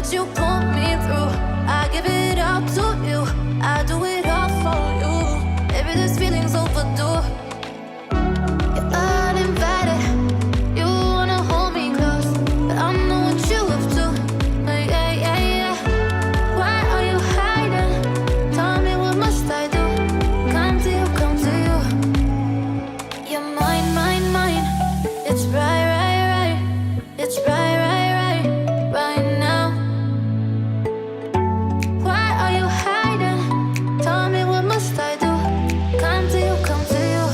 that you pull me through. I give it up to you, I do it all for you. Maybe this feeling's overdue. You're uninvited, you wanna hold me close, but I know what you have to. Yeah, yeah, yeah. Why are you hiding? Tell me, what must I do? Come to you, come to you. You're mine, mine, mine. It's right, right, right. It's right, right, right, right now. Why are you hiding? Tell me, what must I do? Come to you, come to you.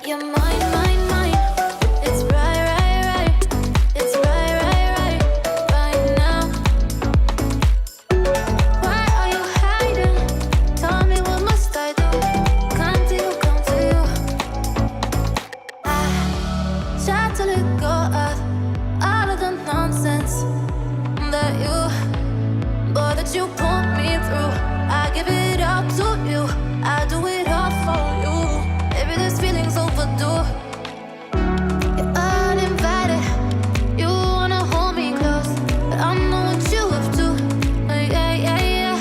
You're mine, mine, mine. It's right, right, right. It's right, right, right, right now. Why are you hiding? Tell me, what must I do? Come to you, come to you. I try to let go of all of the nonsense that you, boy, that you pulled me through. I give it up to you, I do it all for you. Maybe this feeling's overdue. You're uninvited, you wanna hold me close, but I know what you have to. Yeah, yeah, yeah.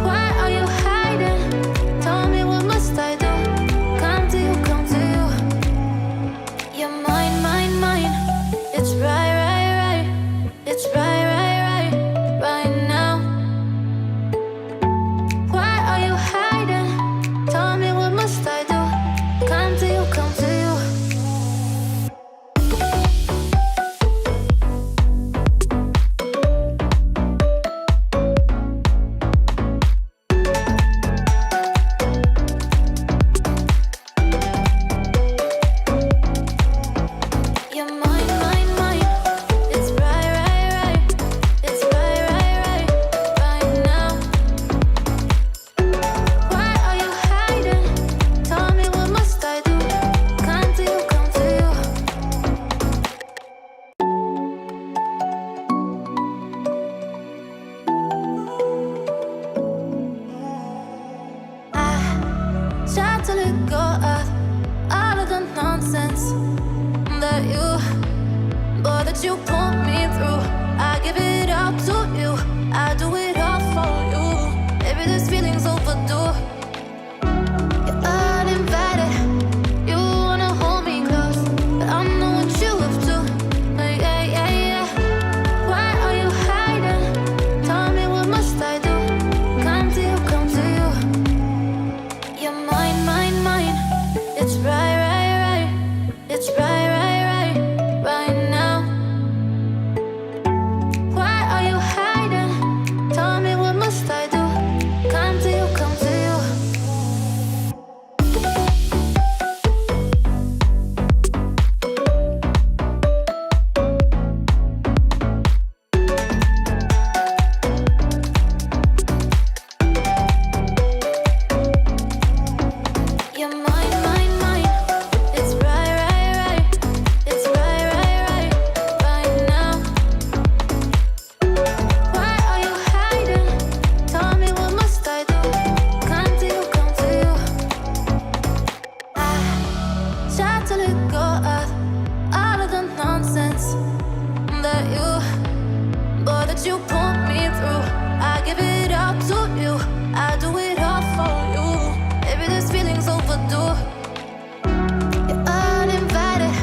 Why are you hiding? Tell me, what must I do? Come to you, come to you. You're mine, mine, mine. It's right, right, right. It's right, right, right, right now. Why are you hiding? Tell me, what must I do? Come to you, come to you. You're mine, mine, mine. It's right, right, right. It's right, right, right, right now. Why are you hiding? Tell me, what must I do? Come to you, come to you. I try to let go of all of the nonsense that you, boy, that you pulled me through. I give it up to you, I do it all for you. Maybe this feeling's overdue. You're uninvited, you wanna hold me close, but I know what you have to. Yeah, yeah, yeah. Why are you hiding? Tell me, what must I do? Come to you, come to you. You're mine, mine, mine. It's right, right, right. It's right, right, right, right now. Why are you hiding? Tell me, what must I do? Come to you, come to you. You're mine, mine, mine. It's right, right, right. It's right, right, right, right now. Why are you hiding? Tell me, what must I do? Come to you, come to you. You're mine, mine, mine. It's right, right, right. It's right, right, right, right now. Why are you hiding? Tell me, what must I do? Come to you, come to you. Why are you hiding? Tell me, what must I do? Come to you, come to you. You're mine, mine, mine. It's right, right, right. It's right, right, right, right now. Why are you hiding? Tell me, what must I do? Come to you, come to you. I try to let go of all of the nonsense that you, boy, that you pulled me through. I give it up to you, I do it all for you. Maybe this feeling's overdue. You're uninvited,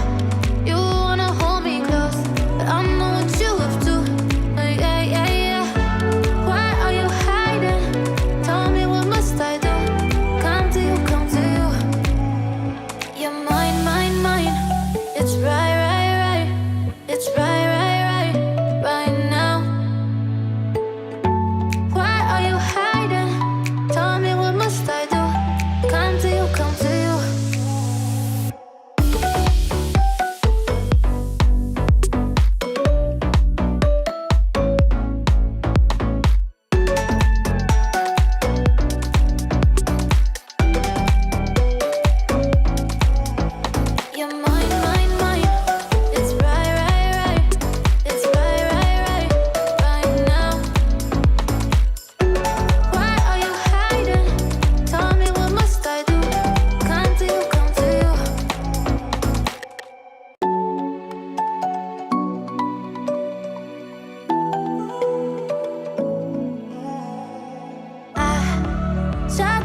you wanna hold me close, but I know what you have to. Yeah, yeah, yeah. Why are you hiding? Tell me, what must I do? Come to you, come to you. You're mine, mine, mine. It's right, right, right. It's right, right, right, right now.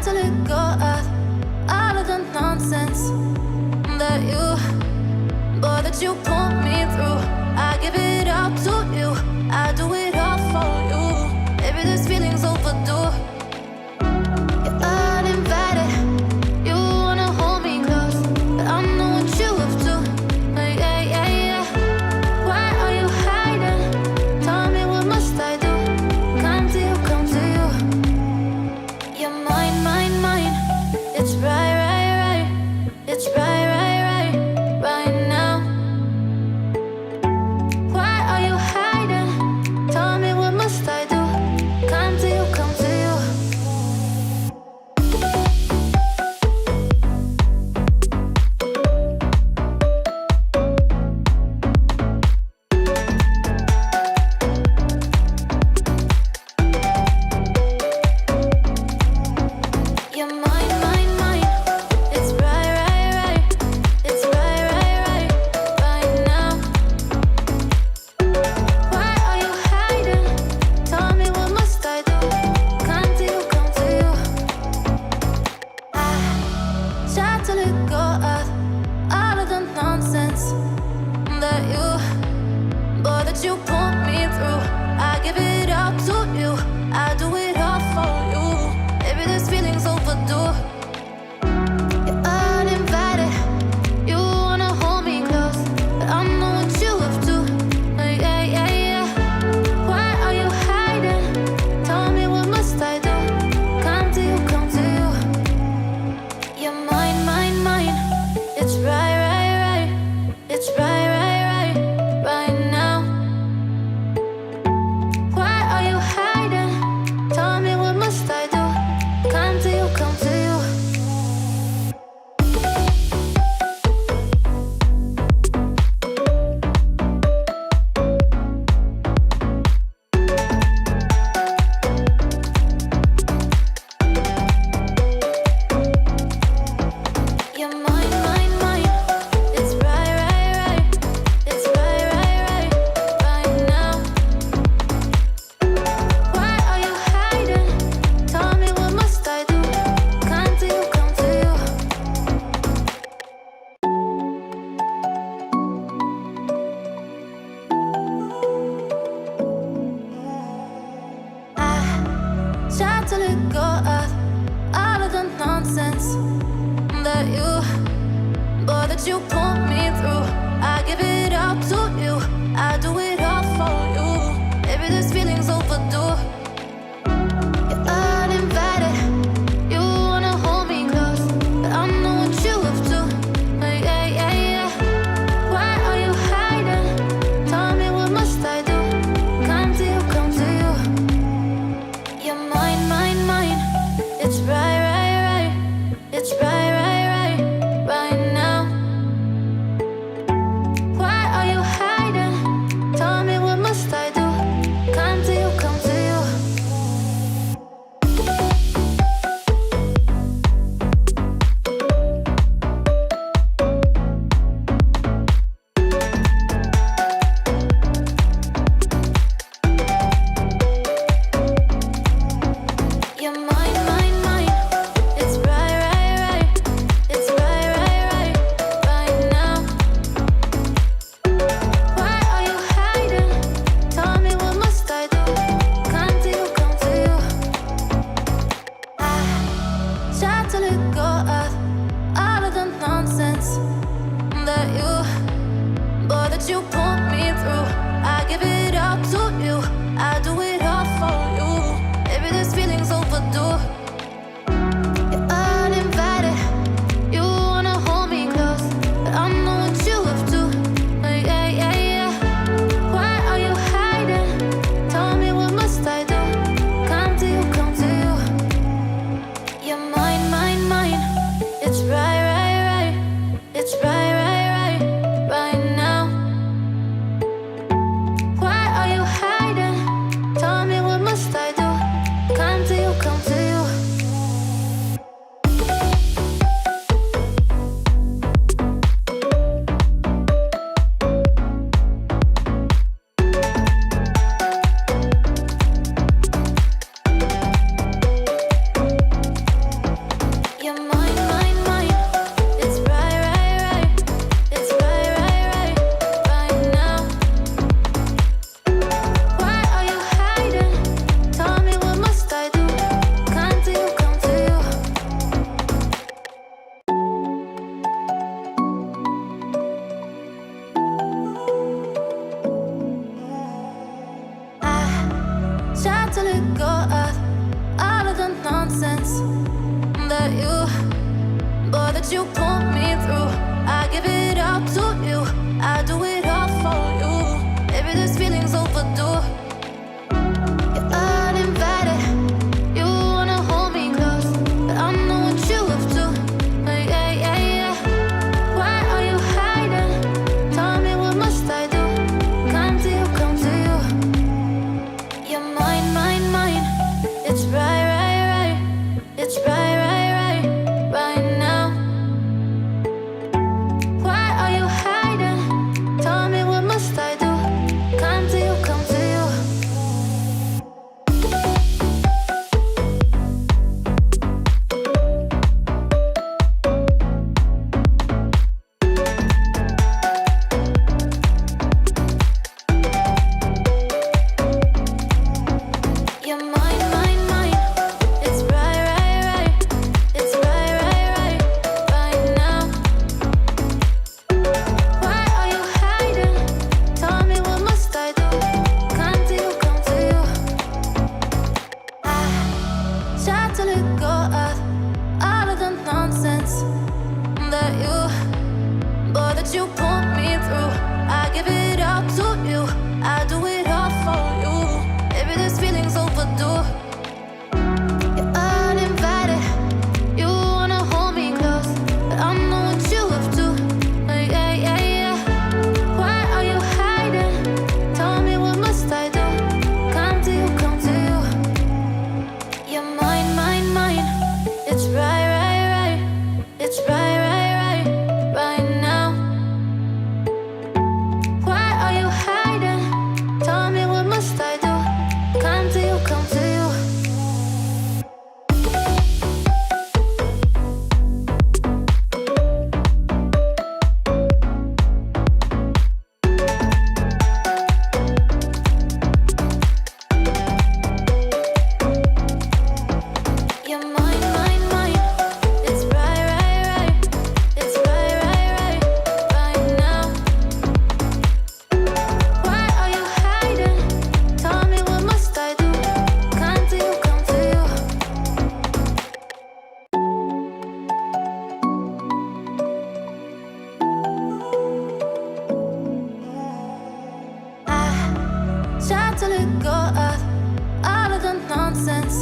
to let go of all of the nonsense that you put me through. I give it up to you, I do it all for you. Maybe this feeling's overdue. You're uninvited, you wanna hold me close, but I know what you have to. Yeah, yeah, yeah. Why are you hiding? Tell me, what must I do? Come to you, come to you. You're mine, mine, mine. It's right, right, right. It's right, right, right, right now. Why are you hiding? Tell me, what must I do? Come to you, come to you. You're mine, mine, mine. It's right, right, right. It's right, right, right, right now. Why are you hiding? Tell me, what must I do? Come to you, come to you. I try to let go of all of the nonsense that you put me through. I give it up to you, I do it all for you. Maybe this feeling's overdue. You're uninvited, you wanna hold me close, but I know what you have to. Yeah, yeah, yeah. Why are you hiding? Tell me, what must I do? Come to you, come to you. You're mine, mine, mine. It's right, right, right. It's right, right, right, right now. Why are you hiding? Tell me, what must I do? Come to you, come to you. You're mine, mine, mine. It's right, right, right. It's right, right, right, right now. Why are you hiding? Tell me, what must I do? Come to you, come to you. I try to let go of all of the nonsense that you put me through. I give it up to you, I do it all for you. Maybe this feeling's overdue. You're uninvited, you wanna hold me close, but I know what you have to. Yeah, yeah, yeah. Why are you hiding? Tell me, what must I do? Come to you, come to you. You're mine, mine, mine. It's right, right, right. It's right, right, right, right now. try to let go of all of the nonsense that you, boy, that you put me through. I give it up to you, I do it all for you. Maybe this feeling's overdue. You're uninvited, you wanna hold me close, but I know what you have to. Yeah, yeah, yeah. Why are you hiding? Tell me, what must I do? Come to you, come to you. You're mine, mine, mine. It's right, right, right. It's right, right, right, right now. Why are you hiding? Tell me, what must I do? Come to you, come to you. You're mine, mine, mine. It's right, right, right. It's right, right, right, right now. Why are you hiding? Tell me, what must I do? Come to you, come to you. I try to let go of all of the nonsense that you, boy, that you put me through. I give it up to you, I do it all for you. Maybe this feeling's overdue. You're uninvited, you wanna hold me close, but I know what you have to. Yeah, yeah, yeah. Why are you hiding? Tell me, what must I do? Come to you, come to you. You're mine, mine, mine. It's right, right, right. It's right, right, right, right now. Why are you hiding? Tell me, what must I do? Come to you, come to you. You're mine, mine, mine. It's right, right, right. It's right, right, right, right now. Why are you hiding? Tell me, what must I do? Come to you, come to you. I try to let go of all of the nonsense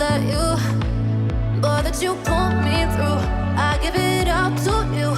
that you, boy, that you put me through. I give it up to you,